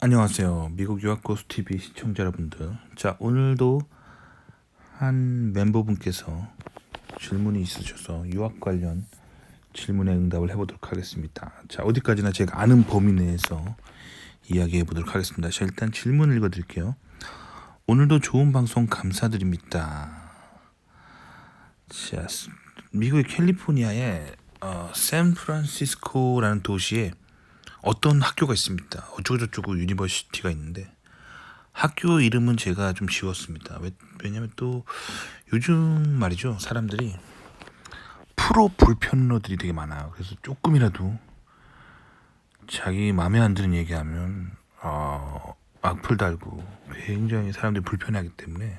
안녕하세요. 미국 유학고수 TV 시청자 여러분들. 자, 오늘도 한 멤버분께서 질문이 있으셔서 유학 관련 질문에 응답을 해보도록 하겠습니다. 자, 어디까지나 제가 아는 범위 내에서 이야기해 보도록 하겠습니다. 자, 일단 질문 읽어드릴게요. 오늘도 좋은 방송 감사드립니다. 자, 미국의 캘리포니아의 샌프란시스코라는 도시에 어떤 학교가 있습니다. 어쩌고저쩌고 유니버시티가 있는데 학교 이름은 제가 좀 지웠습니다. 왜냐면 또 요즘 말이죠. 사람들이 프로 불편러들이 되게 많아요. 그래서 조금이라도 자기 마음에 안 드는 얘기하면 악플 달고 굉장히 사람들이 불편해하기 때문에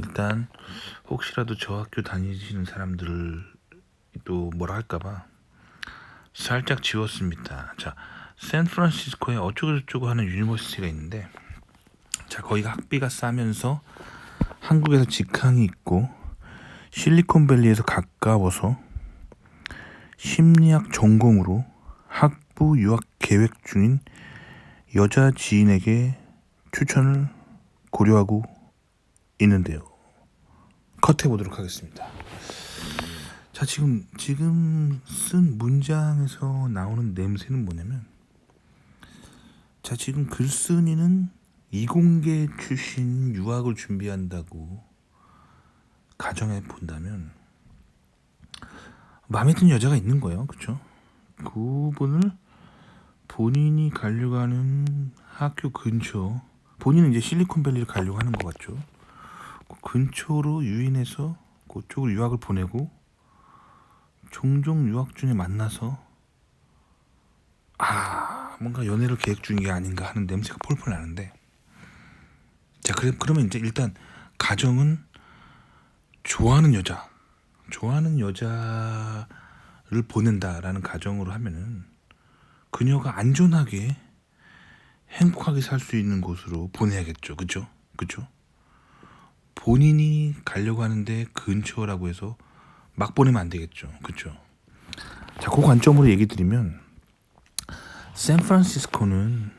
일단 혹시라도 저 학교 다니시는 사람들을 또 뭐라 할까봐 살짝 지웠습니다. 자, 샌프란시스코에 어쩌고저쩌고 하는 유니버시티가 있는데 자, 거기가 학비가 싸면서 한국에서 직항이 있고 실리콘밸리에서 가까워서 심리학 전공으로 학부 유학 계획 중인 여자 지인에게 추천을 고려하고 있는데요. 컷해 보도록 하겠습니다. 자, 지금 쓴 문장에서 나오는 냄새는 뭐냐면 자, 지금 글쓴이는 이공계 출신 유학을 준비한다고 가정해 본다면 마음에 드는 여자가 있는 거예요. 그렇죠? 그분을 본인이 가려고 하는 학교 근처, 본인은 이제 실리콘밸리를 가려고 하는 것 같죠. 그 근처로 유인해서 그쪽으로 유학을 보내고 종종 유학 중에 만나서 뭔가 연애를 계획 중인 게 아닌가 하는 냄새가 폴폴 나는데 자, 그러면 이제 일단 가정은 좋아하는 여자를 보낸다라는 가정으로 하면은 그녀가 안전하게 행복하게 살 수 있는 곳으로 보내야겠죠. 그죠? 그죠? 본인이 가려고 하는데 근처라고 해서 막 보내면 안 되겠죠. 그죠? 자, 그 관점으로 얘기 드리면 샌프란시스코는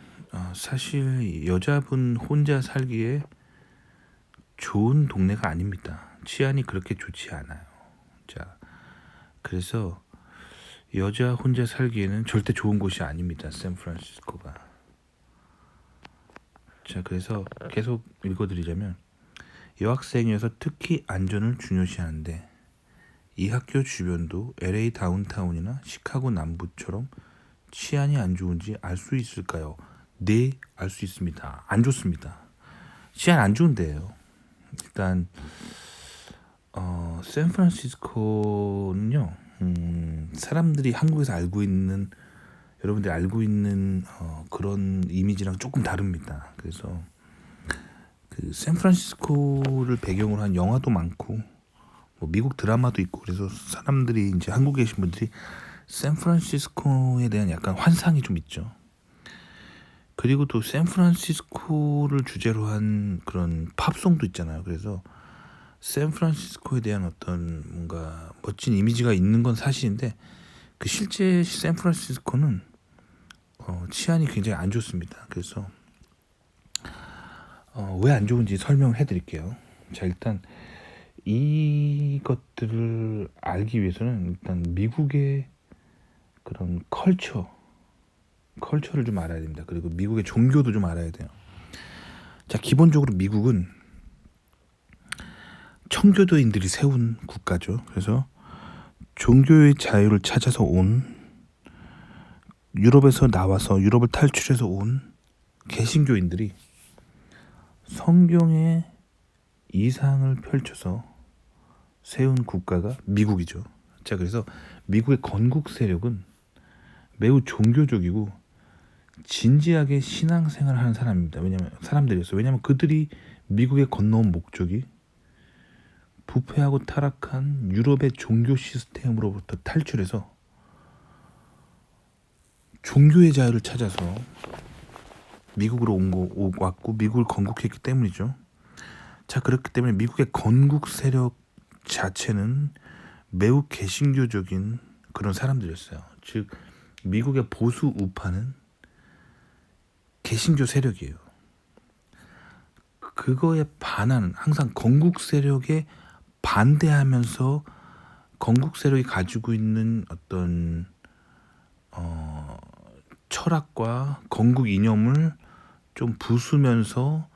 사실 여자분 혼자 살기에 좋은 동네가 아닙니다. 치안이 그렇게 좋지 않아요. 자, 그래서 여자 혼자 살기에는 절대 좋은 곳이 아닙니다. 샌프란시스코가. 자, 그래서 계속 읽어드리자면 여학생이어서 특히 안전을 중요시하는데 이 학교 주변도 LA 다운타운이나 시카고 남부처럼 치안이 안 좋은지 알 수 있을까요? 네, 알 수 있습니다. 안 좋습니다. 치안 안 좋은 데예요. 일단 샌프란시스코는요. 사람들이 한국에서 알고 있는 여러분들이 알고 있는 그런 이미지랑 조금 다릅니다. 그래서 그 샌프란시스코를 배경으로 한 영화도 많고 뭐 미국 드라마도 있고 그래서 사람들이 이제 한국에 계신 분들이 샌프란시스코에 대한 약간 환상이 좀 있죠. 그리고 또 샌프란시스코를 주제로 한 그런 팝송도 있잖아요. 그래서 샌프란시스코에 대한 어떤 뭔가 멋진 이미지가 있는 건 사실인데 그 실제 샌프란시스코는 치안이 굉장히 안 좋습니다. 그래서 왜 안 좋은지 설명해 드릴게요. 자, 일단 이것들을 알기 위해서는 일단 미국의 그런 컬처를 좀 알아야 됩니다. 그리고 미국의 종교도 좀 알아야 돼요. 자, 기본적으로 미국은 청교도인들이 세운 국가죠. 그래서 종교의 자유를 찾아서 온 유럽에서 나와서 유럽을 탈출해서 온 개신교인들이 성경의 이상을 펼쳐서 세운 국가가 미국이죠. 자, 그래서 미국의 건국 세력은 매우 종교적이고 진지하게 신앙생활을 하는 사람입니다. 왜냐면 그들이 미국에 건너온 목적이 부패하고 타락한 유럽의 종교 시스템으로부터 탈출해서 종교의 자유를 찾아서 미국으로 왔고 미국을 건국했기 때문이죠. 자, 그렇기 때문에 미국의 건국 세력 자체는 매우 개신교적인 그런 사람들이었어요. 즉 미국의 보수 우파는 개신교 세력이에요. 그거에 반하는, 항상 건국 세력에 반대하면서 건국 세력이 가지고 있는 어떤 철학과 건국 이념을 좀 부수면서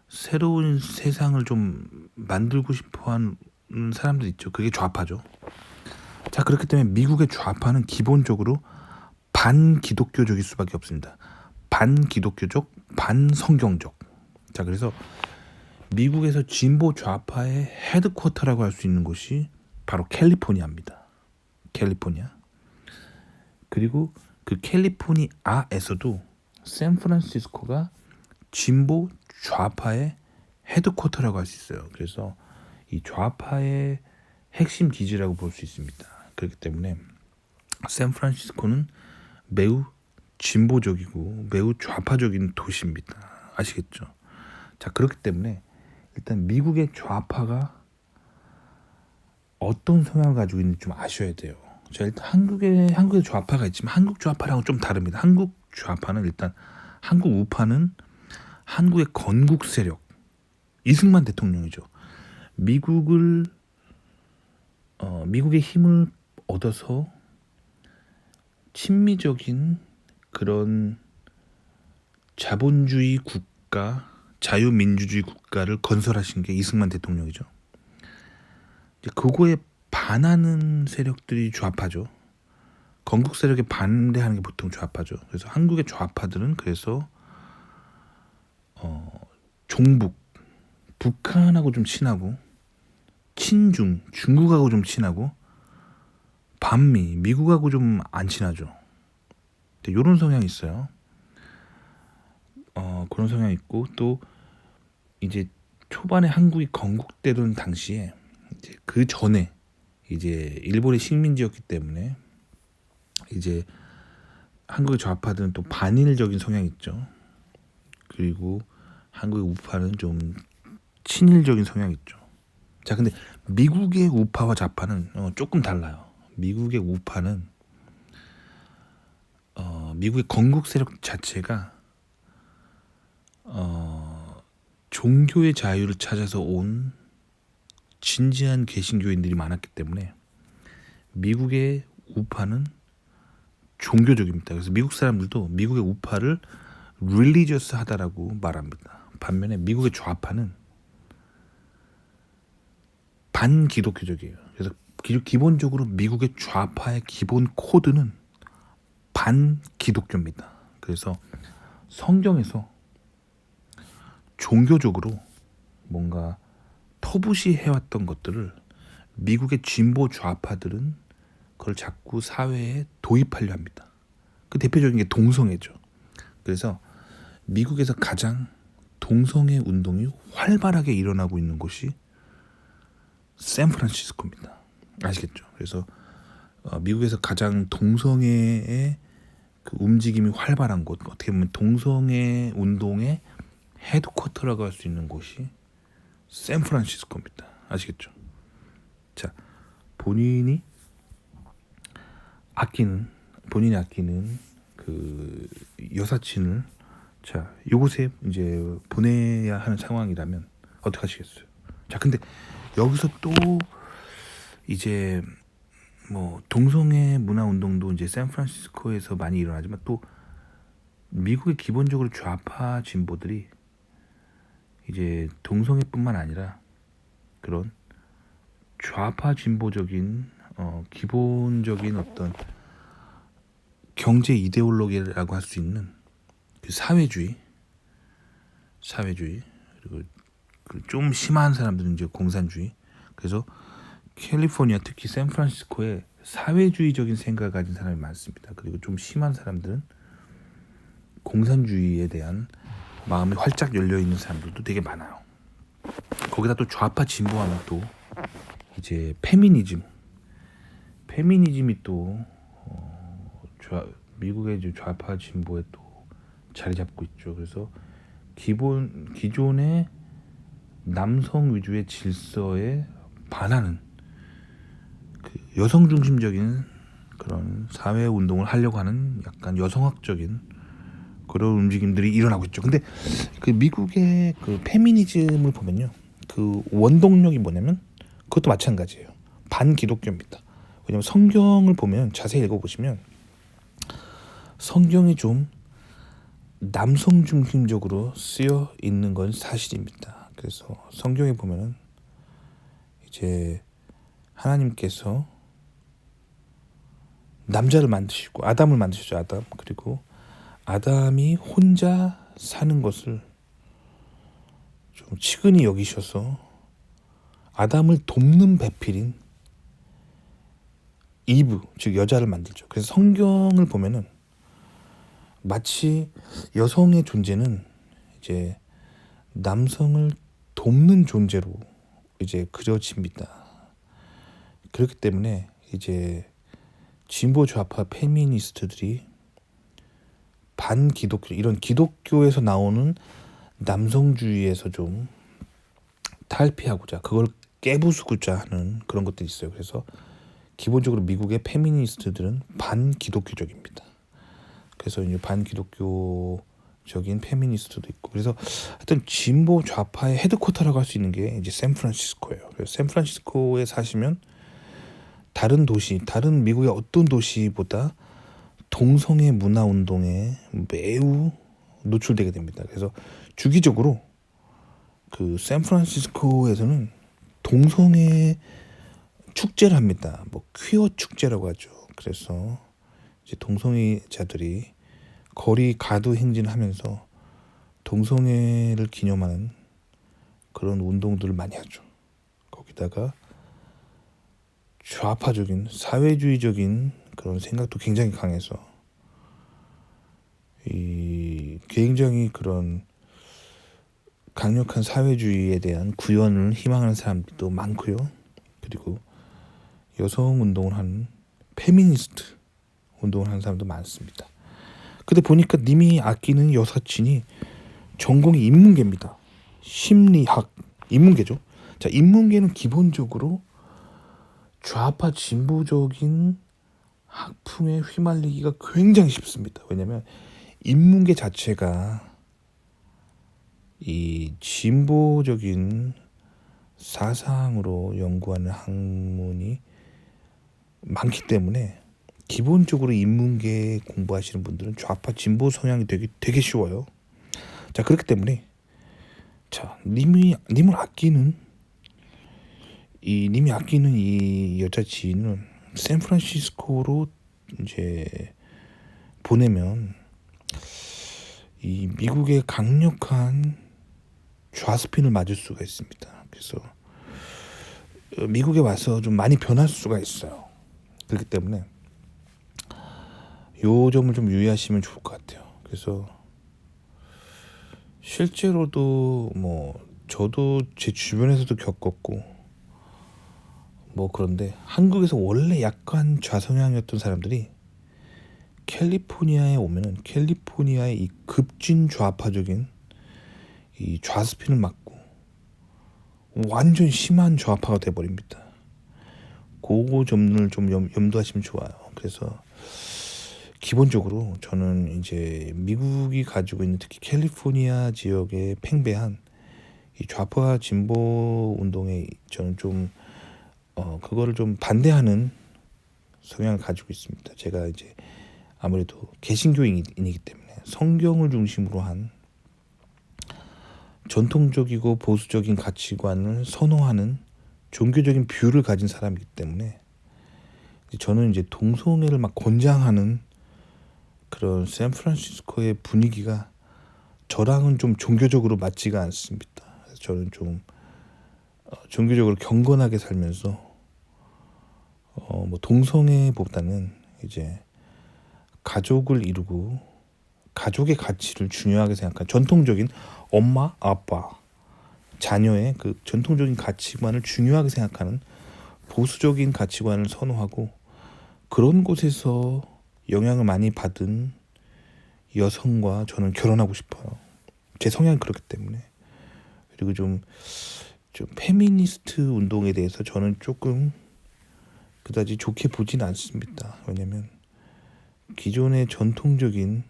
새로운 세상을 좀 만들고 싶어하는 사람들 있죠. 그게 좌파죠. 자, 그렇기 때문에 미국의 좌파는 기본적으로 반기독교적일 수밖에 없습니다. 반기독교적, 반성경적. 자, 그래서 미국에서 진보 좌파의 헤드쿼터라고 할 수 있는 곳이 바로 캘리포니아입니다. 캘리포니아. 그리고 그 캘리포니아에서도 샌프란시스코가 진보 좌파의 헤드쿼터라고 할 수 있어요. 그래서 이 좌파의 핵심 기지라고 볼 수 있습니다. 그렇기 때문에 샌프란시스코는 매우 진보적이고 매우 좌파적인 도시입니다. 아시겠죠? 자, 그렇기 때문에 일단 미국의 좌파가 어떤 성향을 가지고 있는지 좀 아셔야 돼요. 자, 일단 한국의 좌파가 있지만 한국 좌파랑은 좀 다릅니다. 한국 좌파는 일단 한국 우파는 한국의 건국 세력 이승만 대통령이죠. 미국의 힘을 얻어서 친미적인 그런 자본주의 국가, 자유민주주의 국가를 건설하신 게 이승만 대통령이죠. 이제 그거에 반하는 세력들이 좌파죠. 건국 세력에 반대하는 게 보통 좌파죠. 그래서 한국의 좌파들은 그래서 종북, 북한하고 좀 친하고 친중, 중국하고 좀 친하고 반미, 미국하고 좀 안 친하죠. 이런 성향이 있어요. 그런 성향이 있고 또 이제 초반에 한국이 건국되던 당시에 이제 그 전에 이제 일본의 식민지였기 때문에 이제 한국의 좌파들은 또 반일적인 성향이 있죠. 그리고 한국의 우파는 좀 친일적인 성향이 있죠. 자, 근데 미국의 우파와 좌파는 조금 달라요. 미국의 우파는 미국의 건국 세력 자체가 종교의 자유를 찾아서 온 진지한 개신교인들이 많았기 때문에 미국의 우파는 종교적입니다. 그래서 미국 사람들도 미국의 우파를 릴리저스하다라고 말합니다. 반면에 미국의 좌파는 반기독교적이에요. 그래서 기본적으로 미국의 좌파의 기본 코드는 반기독교입니다. 그래서 성경에서 종교적으로 뭔가 터부시해왔던 것들을 미국의 진보 좌파들은 그걸 자꾸 사회에 도입하려 합니다. 그 대표적인 게 동성애죠. 그래서 미국에서 가장 동성애 운동이 활발하게 일어나고 있는 곳이 샌프란시스코입니다. 아시겠죠? 그래서 미국에서 가장 동성애의 그 움직임이 활발한 곳, 어떻게 보면 동성애 운동의 헤드쿼터라고 할 수 있는 곳이 샌프란시스코입니다. 아시겠죠? 자, 본인이 아끼는 그 여사친을 자, 이곳에 이제 보내야 하는 상황이라면 어떻게 하시겠어요? 자, 근데 여기서 또 이제 뭐 동성애 문화 운동도 이제 샌프란시스코에서 많이 일어나지만 또 미국의 기본적으로 좌파 진보들이 이제 동성애뿐만 아니라 그런 좌파 진보적인 기본적인 어떤 경제 이데올로기라고 할 수 있는 그 사회주의 그리고 그 좀 심한 사람들은 이제 공산주의. 그래서 캘리포니아 특히 샌프란시스코에 사회주의적인 생각을 가진 사람이 많습니다. 그리고 좀 심한 사람들은 공산주의에 대한 마음이 활짝 열려 있는 사람들도 되게 많아요. 거기다 또 좌파 진보하면 또 이제 페미니즘이 또 미국의 이제 좌파 진보에 또 자리 잡고 있죠. 그래서 기존의 남성 위주의 질서에 반하는 그 여성 중심적인 그런 사회 운동을 하려고 하는 약간 여성학적인 그런 움직임들이 일어나고 있죠. 근데 그 미국의 그 페미니즘을 보면요, 그 원동력이 뭐냐면 그것도 마찬가지예요. 반기독교입니다. 왜냐면 성경을 보면 자세히 읽어보시면 성경이 좀 남성 중심적으로 쓰여 있는 건 사실입니다. 그래서 성경에 보면은 이제 하나님께서 남자를 만드시고 아담을 만드셨죠. 아담. 그리고 아담이 혼자 사는 것을 좀 치근히 여기셔서 아담을 돕는 배필인 이브, 즉 여자를 만들죠. 그래서 성경을 보면은 마치 여성의 존재는 이제 남성을 돕는 존재로 이제 그려집니다. 그렇기 때문에 이제 진보 좌파 페미니스트들이 반기독교, 이런 기독교에서 나오는 남성주의에서 좀 탈피하고자, 그걸 깨부수고자 하는 그런 것들이 있어요. 그래서 기본적으로 미국의 페미니스트들은 반기독교적입니다. 그래서 이제 반기독교적인 페미니스트도 있고, 그래서 하여튼 진보 좌파의 헤드쿼터라고 할 수 있는 게 이제 샌프란시스코예요. 그래서 샌프란시스코에 사시면 다른 도시, 다른 미국의 어떤 도시보다 동성애 문화 운동에 매우 노출되게 됩니다. 그래서 주기적으로 그 샌프란시스코에서는 동성애 축제를 합니다. 뭐 퀴어 축제라고 하죠. 그래서 이제 동성애자들이 거리 가두 행진을 하면서 동성애를 기념하는 그런 운동들을 많이 하죠. 거기다가 좌파적인 사회주의적인 그런 생각도 굉장히 강해서 이 굉장히 그런 강력한 사회주의에 대한 구현을 희망하는 사람들도 많고요. 그리고 여성 운동을 하는 페미니스트 운동을 하는 사람도 많습니다. 근데 보니까 님이 아끼는 여사친이 전공이 인문계입니다. 심리학, 인문계죠. 자, 인문계는 기본적으로 좌파 진보적인 학풍에 휘말리기가 굉장히 쉽습니다. 왜냐하면 인문계 자체가 이 진보적인 사상으로 연구하는 학문이 많기 때문에 기본적으로 인문계 공부하시는 분들은 좌파 진보 성향이 되게 쉬워요. 자, 그렇기 때문에 자, 님을 아끼는 이 여자 지인은 샌프란시스코로 이제 보내면 이 미국의 강력한 좌스핀을 맞을 수가 있습니다. 그래서 미국에 와서 좀 많이 변할 수가 있어요. 그렇기 때문에 요 점을 좀 유의하시면 좋을 것 같아요. 그래서 실제로도 뭐 저도 제 주변에서도 겪었고 뭐 그런데 한국에서 원래 약간 좌성향이었던 사람들이 캘리포니아에 오면은 캘리포니아의 이 급진 좌파적인 이 좌스핀을 맞고 완전 심한 좌파가 돼버립니다. 그거 점을 좀 염두하시면 좋아요. 그래서 기본적으로 저는 이제 미국이 가지고 있는 특히 캘리포니아 지역에 팽배한 이 좌파 진보 운동에 저는 좀 그거를 좀 반대하는 성향을 가지고 있습니다. 제가 이제 아무래도 개신교인이기 때문에 성경을 중심으로 한 전통적이고 보수적인 가치관을 선호하는 종교적인 뷰를 가진 사람이기 때문에 저는 이제 동성애를 막 권장하는 그런 샌프란시스코의 분위기가 저랑은 좀 종교적으로 맞지가 않습니다. 그래서 저는 좀 종교적으로 경건하게 살면서 뭐 동성애보다는 이제 가족을 이루고 가족의 가치를 중요하게 생각한 전통적인 엄마, 아빠, 자녀의 그 전통적인 가치관을 중요하게 생각하는 보수적인 가치관을 선호하고 그런 곳에서 영향을 많이 받은 여성과 저는 결혼하고 싶어요. 제 성향이 그렇기 때문에. 그리고 좀 페미니스트 운동에 대해서 저는 조금 그다지 좋게 보진 않습니다. 왜냐면 기존의 전통적인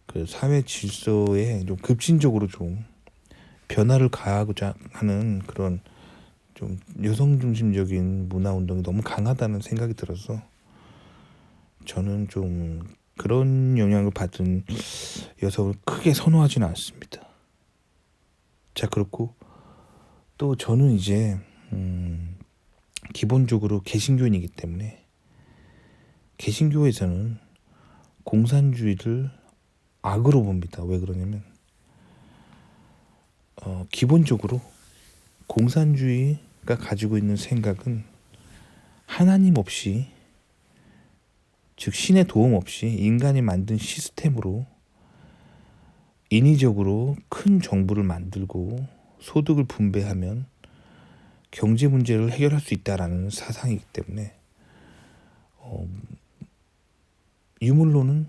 그 사회 질서에 좀 급진적으로 좀 변화를 가하고자 하는 그런 좀 여성 중심적인 문화 운동이 너무 강하다는 생각이 들어서 저는 좀 그런 영향을 받은 여성을 크게 선호하지는 않습니다. 자, 그렇고 또 저는 이제 기본적으로 개신교인이기 때문에 개신교에서는 공산주의를 악으로 봅니다. 왜 그러냐면 기본적으로 공산주의가 가지고 있는 생각은 하나님 없이, 즉 신의 도움 없이 인간이 만든 시스템으로 인위적으로 큰 정부를 만들고 소득을 분배하면 경제 문제를 해결할 수 있다라는 사상이기 때문에 유물론은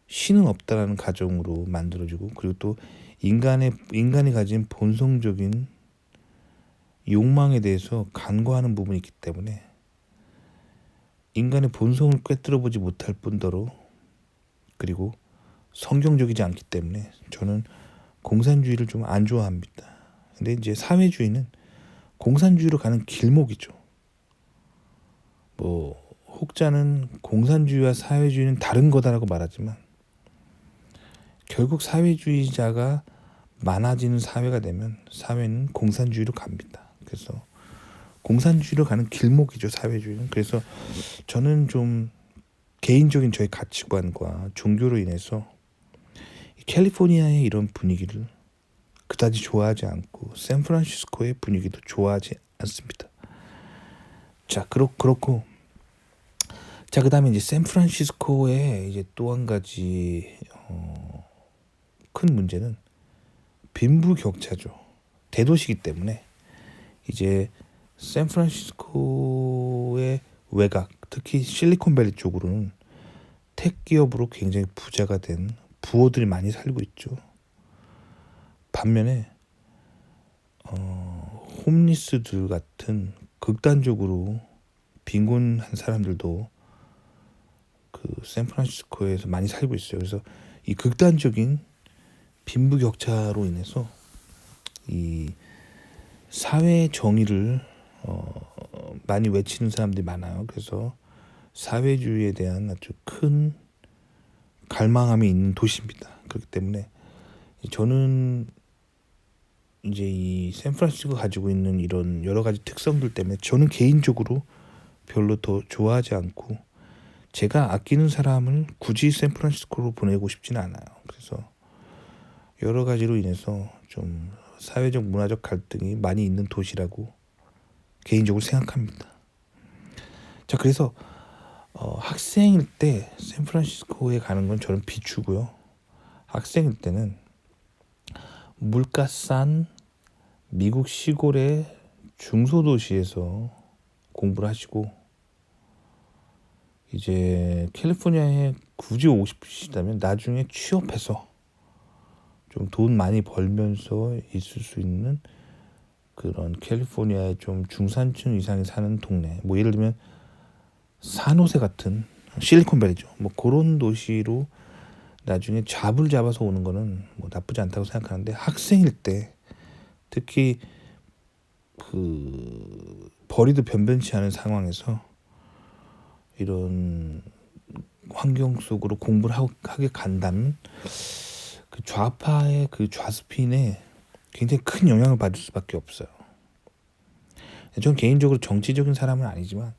신은 없다라는 가정으로 만들어지고, 그리고 또 인간이 가진 본성적인 욕망에 대해서 간과하는 부분이 있기 때문에 인간의 본성을 꿰뚫어 보지 못할 뿐더러, 그리고 성경적이지 않기 때문에 저는 공산주의를 좀 안 좋아합니다. 근데 이제 사회주의는 공산주의로 가는 길목이죠. 혹자는 공산주의와 사회주의는 다른 거다라고 말하지만 결국 사회주의자가 많아지는 사회가 되면 사회는 공산주의로 갑니다. 그래서 공산주의로 가는 길목이죠, 사회주의는. 그래서 저는 좀 개인적인 저의 가치관과 종교로 인해서 캘리포니아의 이런 분위기를 그다지 좋아하지 않고 샌프란시스코의 분위기도 좋아하지 않습니다. 자, 그렇고 자, 그다음에 이제 샌프란시스코의 이제 또 한 가지 큰 문제는 빈부격차죠. 대도시이기 때문에 이제 샌프란시스코의 외곽, 특히 실리콘밸리 쪽으로는 텍 기업으로 굉장히 부자가 된 부호들이 많이 살고 있죠. 반면에 홈리스들 같은 극단적으로 빈곤한 사람들도 그 샌프란시스코에서 많이 살고 있어요. 그래서 이 극단적인 빈부격차로 인해서 이 사회 정의를 많이 외치는 사람들이 많아요. 그래서 사회주의에 대한 아주 큰 갈망함이 있는 도시입니다. 그렇기 때문에 저는 이제 이 샌프란시스코가 가지고 있는 이런 여러 가지 특성들 때문에 저는 개인적으로 별로 더 좋아하지 않고, 제가 아끼는 사람을 굳이 샌프란시스코로 보내고 싶지는 않아요. 그래서 여러 가지로 인해서 좀 사회적 문화적 갈등이 많이 있는 도시라고 개인적으로 생각합니다. 자, 그래서 학생일 때 샌프란시스코에 가는 건 저는 비추고요. 학생일 때는 물가 싼 미국 시골의 중소도시에서 공부를 하시고, 이제 캘리포니아에 굳이 오고 싶으시다면 나중에 취업해서 좀 돈 많이 벌면서 있을 수 있는 그런 캘리포니아의 좀 중산층 이상이 사는 동네, 예를 들면 산호세 같은 실리콘밸리죠. 그런 도시로 나중에 잡을 잡아서 오는 거는 나쁘지 않다고 생각하는데, 학생일 때 특히 그 벌이도 변변치 않은 상황에서 이런 환경 속으로 공부를 하게 간다면 그 좌파의 그 좌스핀에 굉장히 큰 영향을 받을 수밖에 없어요. 전 개인적으로 정치적인 사람은 아니지만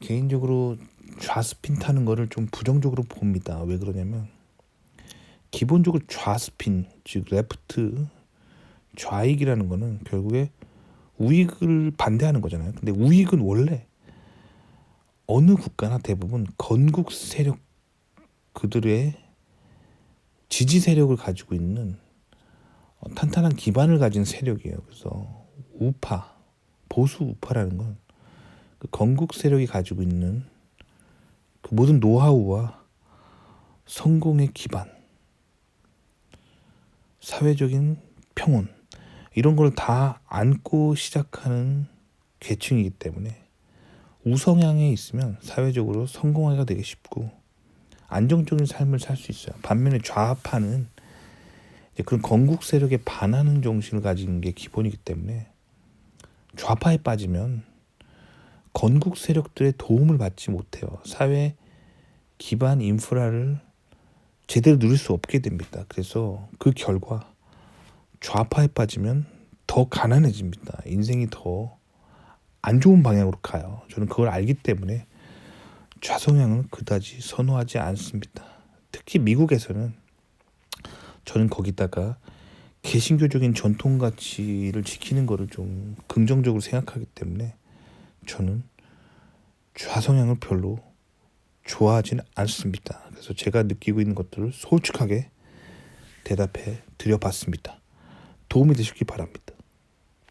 개인적으로 좌스핀 타는 거를 좀 부정적으로 봅니다. 왜 그러냐면 기본적으로 좌스핀, 즉 레프트, 좌익이라는 거는 결국에 우익을 반대하는 거잖아요. 근데 우익은 원래 어느 국가나 대부분 건국 세력, 그들의 지지 세력을 가지고 있는 탄탄한 기반을 가진 세력이에요. 그래서 우파, 보수 우파라는 건 그 건국 세력이 가지고 있는 그 모든 노하우와 성공의 기반, 사회적인 평온, 이런 걸 다 안고 시작하는 계층이기 때문에 우성향에 있으면 사회적으로 성공하기가 되게 쉽고, 안정적인 삶을 살 수 있어요. 반면에 좌파는 이제 그런 건국 세력에 반하는 정신을 가지는 게 기본이기 때문에 좌파에 빠지면 건국 세력들의 도움을 받지 못해요. 사회 기반 인프라를 제대로 누릴 수 없게 됩니다. 그래서 그 결과 좌파에 빠지면 더 가난해집니다. 인생이 더 안 좋은 방향으로 가요. 저는 그걸 알기 때문에 좌성향을 그다지 선호하지 않습니다. 특히 미국에서는 저는 거기다가 개신교적인 전통 가치를 지키는 거를 좀 긍정적으로 생각하기 때문에 저는 좌성향을 별로 좋아하지는 않습니다. 그래서 제가 느끼고 있는 것들을 솔직하게 대답해 드려봤습니다. 도움이 되셨기 바랍니다.